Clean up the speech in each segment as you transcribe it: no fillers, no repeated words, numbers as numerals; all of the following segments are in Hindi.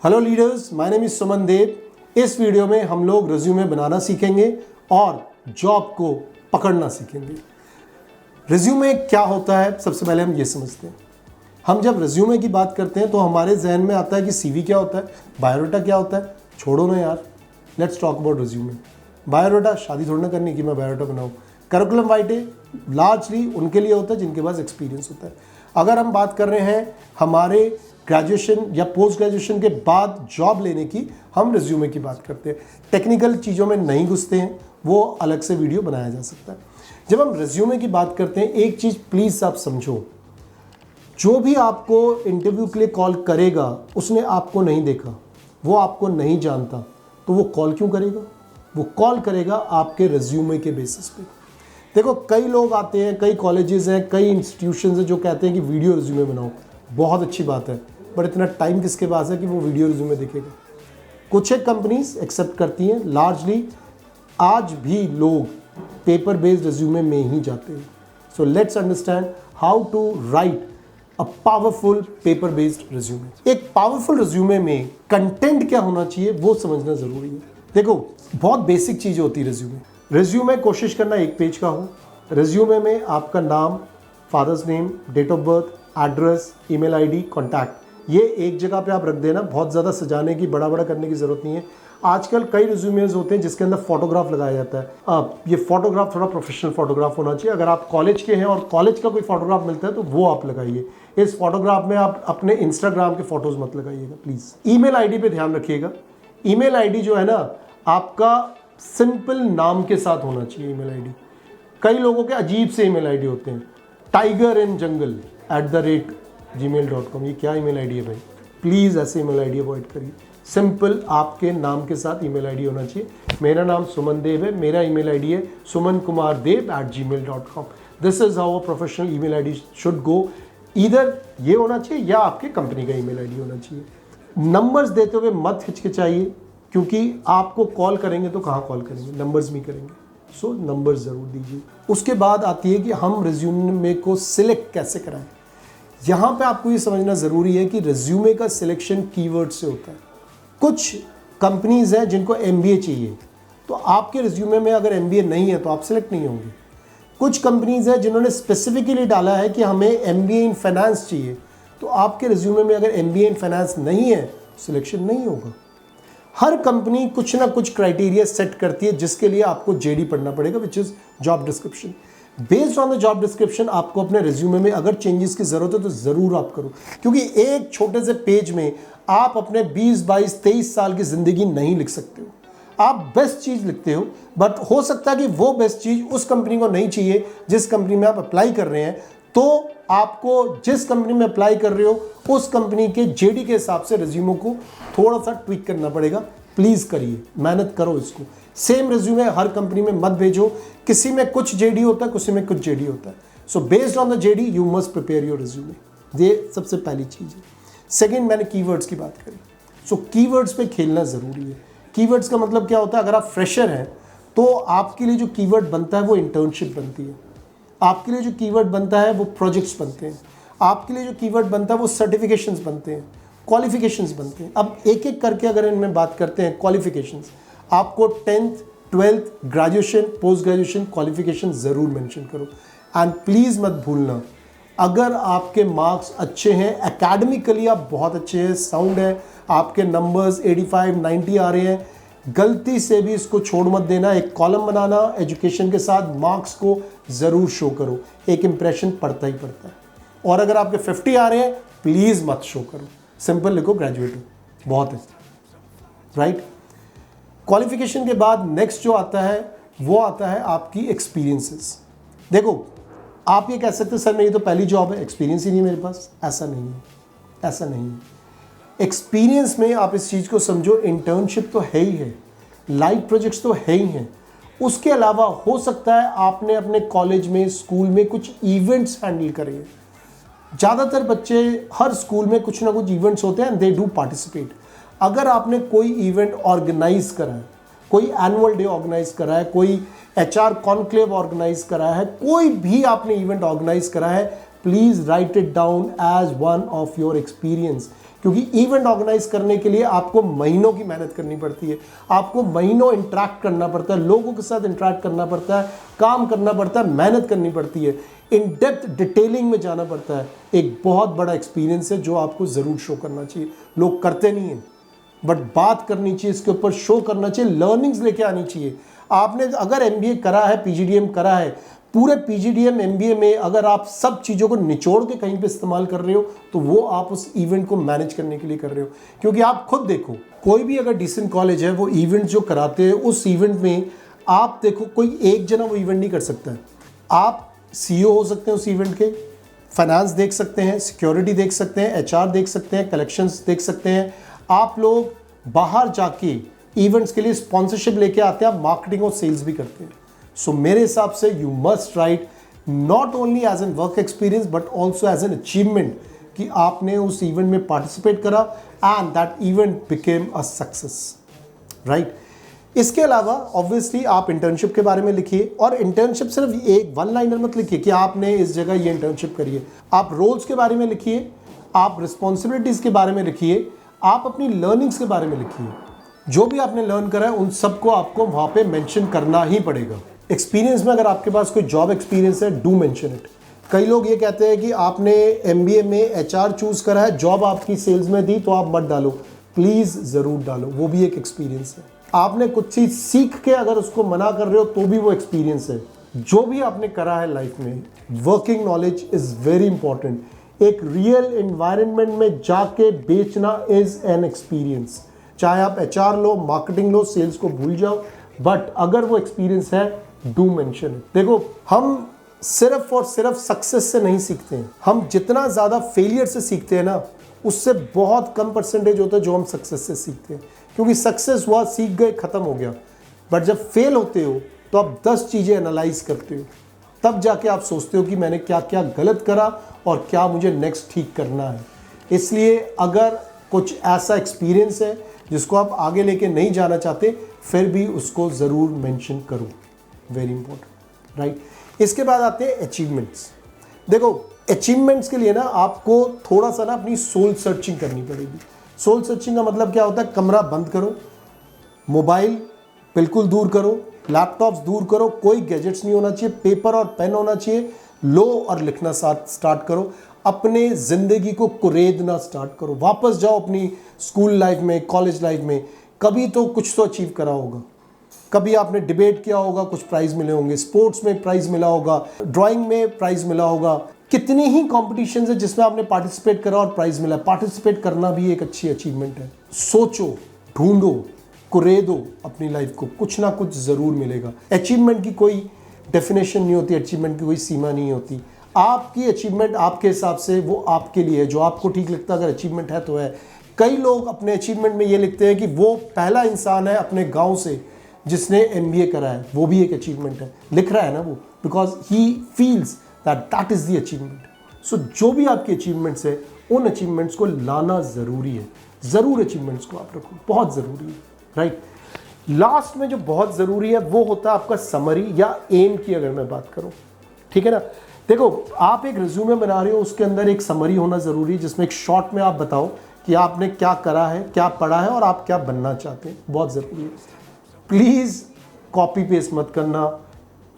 Hello leaders, my name is Suman Dev. इस वीडियो में हम लोग रिज्यूमे बनाना सीखेंगे और जॉब को पकड़ना सीखेंगे। रिज्यूमे क्या होता है, सबसे पहले हम ये समझते हैं। हम जब रिज्यूमे की बात करते हैं तो हमारे जहन में आता है कि सीवी क्या होता है, बायोडाटा क्या होता है। छोड़ो ना यार, let's talk about resume. Biodata शादी थोड़ी ना करनी कि मैं बायोडाटा बनाऊँ। करिकुलम वाइटे लार्जली उनके लिए होता है जिनके पास एक्सपीरियंस होता है। अगर हम बात कर रहे हैं हमारे ग्रेजुएशन या पोस्ट ग्रेजुएशन के बाद जॉब लेने की, हम रिज्यूमे की बात करते हैं। टेक्निकल चीज़ों में नहीं घुसते हैं, वो अलग से वीडियो बनाया जा सकता है। जब हम रिज्यूमे की बात करते हैं, एक चीज़ प्लीज़ आप समझो, जो भी आपको इंटरव्यू के लिए कॉल करेगा उसने आपको नहीं देखा, वो आपको नहीं जानता, तो वो कॉल क्यों करेगा? वो कॉल करेगा आपके रिज्यूमे के बेसिस पे। देखो, कई लोग आते हैं, कई कॉलेजेस हैं, कई इंस्टीट्यूशंस हैं जो कहते हैं कि वीडियो रिज्यूमे बनाओ। बहुत अच्छी बात है, बट इतना टाइम किसके पास है कि वो वीडियो रिज्यूमे देखेगा? कुछ एक कंपनीज एक्सेप्ट करती हैं, लार्जली आज भी लोग पेपर बेस्ड रिज्यूमे में ही जाते हैं। So let's understand how to write a powerful paper based resume. एक पावरफुल रिज्यूमे में कंटेंट क्या होना चाहिए वो समझना जरूरी है। देखो, बहुत बेसिक चीज होती है रिज्यूमे कोशिश करना एक पेज का हो। रिज्यूमे में आपका नाम, father's name, date of birth, address, email ID, contact, ये एक जगह पे आप रख देना। बहुत ज़्यादा सजाने की, बड़ा बड़ा करने की ज़रूरत नहीं है। आजकल कई रिज्यूमेज होते हैं जिसके अंदर फोटोग्राफ लगाया जाता है। ये फोटोग्राफ थोड़ा प्रोफेशनल फोटोग्राफ होना चाहिए। अगर आप कॉलेज के हैं और कॉलेज का कोई फोटोग्राफ मिलता है तो वो आप लगाइए। इस फोटोग्राफ में आप अपने इंस्टाग्राम के फोटोज मत लगाइएगा प्लीज़। ईमेल आईडी पे ध्यान रखिएगा। ईमेल आईडी जो है ना, आपका सिंपल नाम के साथ होना चाहिए ईमेल आईडी। कई लोगों के अजीब से ईमेल आईडी होते हैं, tigerin jungle@gmail.com। ये क्या ईमेल आईडी है भाई? प्लीज़ ऐसे ईमेल आईडी अवॉइड करिए। सिंपल आपके नाम के साथ ईमेल आईडी होना चाहिए। मेरा नाम सुमन देव है, मेरा ईमेल आईडी है sumankumardev@gmail.com। This is how a professional email ID should go. इधर ये होना चाहिए या आपके कंपनी का ईमेल आईडी होना चाहिए। नंबर्स देते हुए मत हिचकिचाइए, क्योंकि आपको कॉल करेंगे तो कहाँ कॉल करेंगे, नंबर्स भी करेंगे। सो नंबर ज़रूर दीजिए। उसके बाद आती है कि हम रिज्यूमे को सिलेक्ट कैसे कराएं। यहाँ पे आपको ये समझना ज़रूरी है कि रिज्यूमे का सिलेक्शन कीवर्ड से होता है। कुछ कंपनीज हैं जिनको एमबीए चाहिए, तो आपके रिज्यूमे में अगर एमबीए नहीं है तो आप सिलेक्ट नहीं होंगे। कुछ कंपनीज हैं जिन्होंने स्पेसिफिकली डाला है कि हमें एमबीए इन फाइनेंस चाहिए, तो आपके रिज्यूमे में अगर एमबीए इन फाइनेंस नहीं है सिलेक्शन नहीं होगा। हर कंपनी कुछ ना कुछ क्राइटेरिया सेट करती है जिसके लिए आपको जेडी पढ़ना पड़ेगा, which is job description. Based on the job description आपको अपने रिज्यूमे में अगर चेंजेस की जरूरत है तो जरूर आप करो, क्योंकि एक छोटे से पेज में आप अपने 20, 22, 23 साल की जिंदगी नहीं लिख सकते हो। आप बेस्ट चीज लिखते हो, बट हो सकता है कि वो बेस्ट चीज उस कंपनी को नहीं चाहिए जिस कंपनी में आप अप्लाई कर रहे हैं। तो आपको जिस कंपनी में अप्लाई कर रहे हो उस कंपनी के जेडी के हिसाब से रिज्यूमे को थोड़ा सा ट्विक करना पड़ेगा। प्लीज करिए, मेहनत करो इसको। सेम रिज्यूमे हर कंपनी में मत भेजो, किसी में कुछ जेडी होता है, किसी में कुछ जेडी होता है। So based on the JD you must prepare your resume. ये सबसे पहली चीज है। सेकेंड, मैंने कीवर्ड्स की बात करी। सो कीवर्ड्स पे खेलना जरूरी है। कीवर्ड्स का मतलब क्या होता है? अगर आप फ्रेशर हैं तो आपके लिए जो कीवर्ड बनता है वो इंटर्नशिप बनती है। आपके लिए जो कीवर्ड बनता है वो प्रोजेक्ट्स बनते हैं। आपके लिए जो कीवर्ड बनता है वो सर्टिफिकेशंस बनते हैं, क्वालिफिकेशंस बनते हैं। अब एक एक करके अगर इनमें बात करते हैं, क्वालिफिकेशंस, आपको 10th, 12th, graduation, post graduation qualification ज़रूर मेंशन करो। एंड प्लीज़ मत भूलना, अगर आपके मार्क्स अच्छे हैं, एकेडमिकली आप बहुत अच्छे हैं, साउंड है, आपके नंबर्स 85, 90 आ रहे हैं, गलती से भी इसको छोड़ मत देना। एक कॉलम बनाना, एजुकेशन के साथ मार्क्स को ज़रूर शो करो। एक इंप्रेशन पड़ता ही पड़ता है। और अगर आपके 50 आ रहे हैं प्लीज़ मत शो करो, सिंपल लिखो ग्रेजुएट हो, बहुत है, राइट। क्वालिफिकेशन के बाद नेक्स्ट जो आता है वो आता है आपकी एक्सपीरियंसेस। देखो, आप ये कह सकते हैं सर मेरी तो पहली जॉब है, एक्सपीरियंस ही नहीं मेरे पास। ऐसा नहीं है, ऐसा नहीं है। एक्सपीरियंस में आप इस चीज़ को समझो, इंटर्नशिप तो है ही है, लाइव प्रोजेक्ट्स तो है ही हैं। उसके अलावा हो सकता है आपने अपने कॉलेज में, स्कूल में कुछ इवेंट्स हैंडल करे हैं। ज़्यादातर बच्चे, हर स्कूल में कुछ ना कुछ इवेंट्स होते हैं, दे डू पार्टिसिपेट। अगर आपने कोई इवेंट ऑर्गेनाइज करा है, कोई एनुअल डे ऑर्गेनाइज करा है, कोई एचआर कॉन्क्लेव ऑर्गेनाइज करा है, कोई भी आपने इवेंट ऑर्गेनाइज करा है, please write it down as one of your experience. क्योंकि इवेंट ऑर्गेनाइज करने के लिए आपको महीनों की मेहनत करनी पड़ती है, आपको महीनों इंटरेक्ट करना पड़ता है, लोगों के साथ इंटरेक्ट करना पड़ता है, काम करना पड़ता है, मेहनत करनी पड़ती है, इन डेप्थ डिटेलिंग में जाना पड़ता है। एक बहुत बड़ा एक्सपीरियंस है जो आपको ज़रूर शो करना चाहिए। लोग करते नहीं हैं, बट बात करनी चाहिए, इसके ऊपर शो करना चाहिए, लर्निंग्स लेके आनी चाहिए। आपने अगर MBA करा है, PGDM करा है, पूरे PGDM MBA में अगर आप सब चीज़ों को निचोड़ के कहीं पे इस्तेमाल कर रहे हो तो वो आप उस इवेंट को मैनेज करने के लिए कर रहे हो। क्योंकि आप खुद देखो, कोई भी अगर डिसेंट कॉलेज है, वो इवेंट जो कराते हैं उस इवेंट में आप देखो, कोई एक जना वो इवेंट नहीं कर सकता है। आप CEO हो सकते हैं उस इवेंट के, फाइनेंस देख सकते हैं, सिक्योरिटी देख सकते हैं, HR देख सकते हैं, कलेक्शंस देख सकते हैं। आप लोग बाहर जाके इवेंट्स के लिए स्पॉन्सरशिप लेके आते हैं, आप मार्केटिंग और सेल्स भी करते हैं। सो मेरे हिसाब से you must write not only as an work experience but also as an achievement कि आपने उस इवेंट में पार्टिसिपेट करा and that event became a success, right. इसके अलावा ऑब्वियसली आप इंटर्नशिप के बारे में लिखिए, और इंटर्नशिप सिर्फ एक वन लाइनर मत लिखिए कि आपने इस जगह ये इंटर्नशिप करी है। आप रोल्स के बारे में लिखिए, आप रिस्पॉन्सिबिलिटीज़ के बारे में लिखिए, आप अपनी लर्निंग्स के बारे में लिखिए। जो भी आपने लर्न करा है उन सबको आपको वहाँ पे मेंशन करना ही पड़ेगा। एक्सपीरियंस में अगर आपके पास कोई जॉब एक्सपीरियंस है, डू मेंशन इट। कई लोग ये कहते हैं कि आपने MBA में HR चूज करा है, जॉब आपकी सेल्स में दी तो आप मत डालो। प्लीज़ ज़रूर डालो, वो भी एक एक्सपीरियंस है। आपने कुछ चीज़ सीख के अगर उसको मना कर रहे हो तो भी वो एक्सपीरियंस है। जो भी आपने करा है लाइफ में, working knowledge is very important. एक रियल एनवायरनमेंट में जाके बेचना इज़ एन एक्सपीरियंस। चाहे आप HR लो, मार्केटिंग लो, सेल्स को भूल जाओ, बट अगर वो एक्सपीरियंस है, डू मेंशन। देखो, हम सिर्फ और सिर्फ सक्सेस से नहीं सीखते हैं, हम जितना ज़्यादा फेलियर से सीखते हैं ना, उससे बहुत कम परसेंटेज होता है जो हम सक्सेस से सीखते हैं। क्योंकि सक्सेस हुआ, सीख गए, ख़त्म हो गया। बट जब फेल होते हो तो आप 10 चीज़ें एनालाइज करते हो, तब जाके आप सोचते हो कि मैंने क्या क्या गलत करा और क्या मुझे नेक्स्ट ठीक करना है। इसलिए अगर कुछ ऐसा एक्सपीरियंस है जिसको आप आगे लेके नहीं जाना चाहते, फिर भी उसको ज़रूर मेंशन करो, वेरी इंपॉर्टेंट, राइट। इसके बाद आते हैं अचीवमेंट्स। देखो, अचीवमेंट्स के लिए ना आपको थोड़ा सा ना अपनी सोल सर्चिंग करनी पड़ेगी। सोल सर्चिंग का मतलब क्या होता है? कमरा बंद करो, मोबाइल बिल्कुल दूर करो, लैपटॉप्स दूर करो, कोई गैजेट्स नहीं होना चाहिए, पेपर और पेन होना चाहिए, लो और लिखना स्टार्ट करो। अपने ज़िंदगी को कुरेदना स्टार्ट करो, वापस जाओ अपनी स्कूल लाइफ में, कॉलेज लाइफ में। कभी तो कुछ तो अचीव करा होगा, कभी आपने डिबेट किया होगा, कुछ प्राइज़ मिले होंगे, स्पोर्ट्स में प्राइज़ मिला होगा, ड्राइंग में प्राइज़ मिला होगा। कितनी ही कॉम्पिटिशन है जिसमें आपने पार्टिसिपेट करा और प्राइज़ मिला। पार्टिसिपेट करना भी एक अच्छी अचीवमेंट है। सोचो, ढूंढो, कुरेदो अपनी लाइफ को, कुछ ना कुछ ज़रूर मिलेगा। अचीवमेंट की कोई डेफिनेशन नहीं होती, अचीवमेंट की कोई सीमा नहीं होती। आपकी अचीवमेंट आपके हिसाब से वो आपके लिए है, जो आपको ठीक लगता है। अगर अचीवमेंट है तो है। कई लोग अपने अचीवमेंट में ये लिखते हैं कि वो पहला इंसान है अपने गांव से जिसने MBA करा है, वो भी एक अचीवमेंट है। लिख रहा है ना वो, because he feels that is the achievement. So जो भी आपकी अचीवमेंट्स है, उन अचीवमेंट्स को लाना ज़रूरी है। ज़रूर अचीवमेंट्स को आप रखो, बहुत ज़रूरी है, राइट। लास्ट में जो बहुत ज़रूरी है वो होता है आपका समरी या एम की, अगर मैं बात करूँ, ठीक है ना। देखो, आप एक रिज्यूमे बना रहे हो, उसके अंदर एक समरी होना ज़रूरी है जिसमें एक शॉर्ट में आप बताओ कि आपने क्या करा है, क्या पढ़ा है और आप क्या बनना चाहते हैं। बहुत ज़रूरी है। प्लीज़ कॉपी पेस्ट मत करना,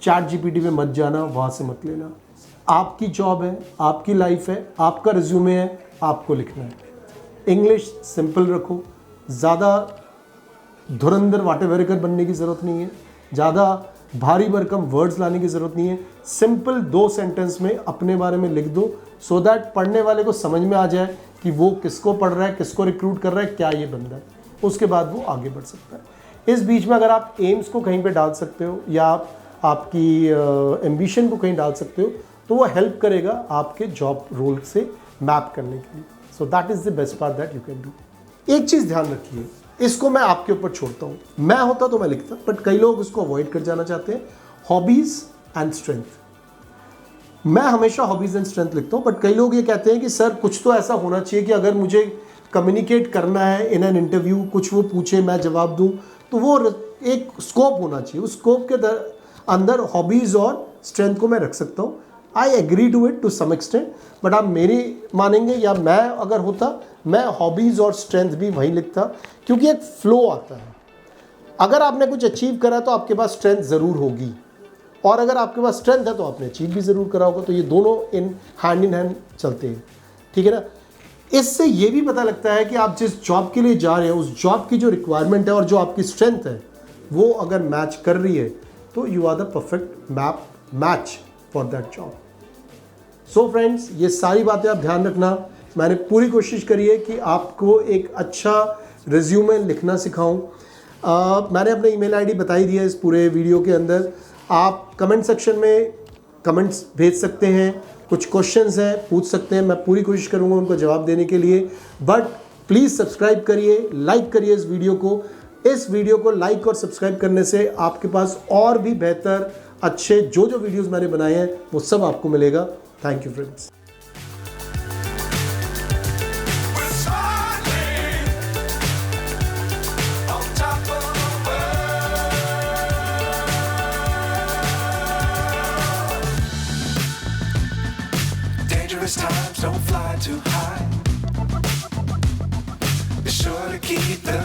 ChatGPT में मत जाना, वहाँ से मत लेना। आपकी जॉब है, आपकी लाइफ है, आपका रिज्यूमे है, आपको लिखना है। इंग्लिश सिंपल रखो, ज़्यादा धुरंधर वाटेवरकर बनने की ज़रूरत नहीं है, ज़्यादा भारी भरकम वर्ड्स लाने की ज़रूरत नहीं है। सिंपल 2 सेंटेंस में अपने बारे में लिख दो, सो दैट पढ़ने वाले को समझ में आ जाए कि वो किसको पढ़ रहा है, किसको रिक्रूट कर रहा है, क्या ये बंदा है। उसके बाद वो आगे बढ़ सकता है। इस बीच में अगर आप एम्स को कहीं पे डाल सकते हो या आप आपकी एम्बिशन को कहीं डाल सकते हो, तो वो हेल्प करेगा आपके जॉब रोल से मैप करने के लिए। So that is the best part that you can do. एक चीज़ ध्यान रखिए, इसको मैं आपके ऊपर छोड़ता हूँ। मैं होता तो मैं लिखता, बट कई लोग इसको अवॉइड कर जाना चाहते हैं। Hobbies and strength. मैं हमेशा हॉबीज़ एंड स्ट्रेंथ लिखता हूँ, बट कई लोग ये कहते हैं कि सर कुछ तो ऐसा होना चाहिए कि अगर मुझे कम्युनिकेट करना है इन एन इंटरव्यू, कुछ वो पूछे मैं जवाब दूँ, तो वो एक स्कोप होना चाहिए। उस स्कोप के अंदर हॉबीज़ और स्ट्रेंथ को मैं रख सकता हूँ। I agree to it to some extent, but आप मेरी मानेंगे या मैं अगर होता मैं हॉबीज़ और स्ट्रेंथ भी वहीं लिखता, क्योंकि एक फ्लो आता है। अगर आपने कुछ अचीव करा तो आपके पास स्ट्रेंथ ज़रूर होगी, और अगर आपके पास स्ट्रेंथ है तो आपने अचीव भी ज़रूर करा होगा। तो ये दोनों इन हैंड चलते हैं, ठीक है ना। इससे ये भी पता लगता है कि आप जिस जॉब के लिए जा रहे हैं उस जॉब की जो रिक्वायरमेंट है और जो आपकी स्ट्रेंथ है वो अगर मैच कर रही है तो you are the perfect match for that job. So friends, ये सारी बातें आप ध्यान रखना। मैंने पूरी कोशिश करी है कि आपको एक अच्छा रिज्यूमे लिखना सिखाऊं। मैंने अपना ईमेल आईडी बता ही दिया इस पूरे वीडियो के अंदर। आप कमेंट सेक्शन में कमेंट्स भेज सकते हैं, कुछ क्वेश्चंस हैं पूछ सकते हैं, मैं पूरी कोशिश करूंगा उनको जवाब देने के लिए। बट प्लीज़ सब्सक्राइब करिए, लाइक करिए इस वीडियो को। इस वीडियो को लाइक और सब्सक्राइब करने से आपके पास और भी बेहतर अच्छे जो वीडियोज़ मैंने बनाए हैं वो सब आपको मिलेगा। Thank you friends. Times don't fly too high. Be sure to keep the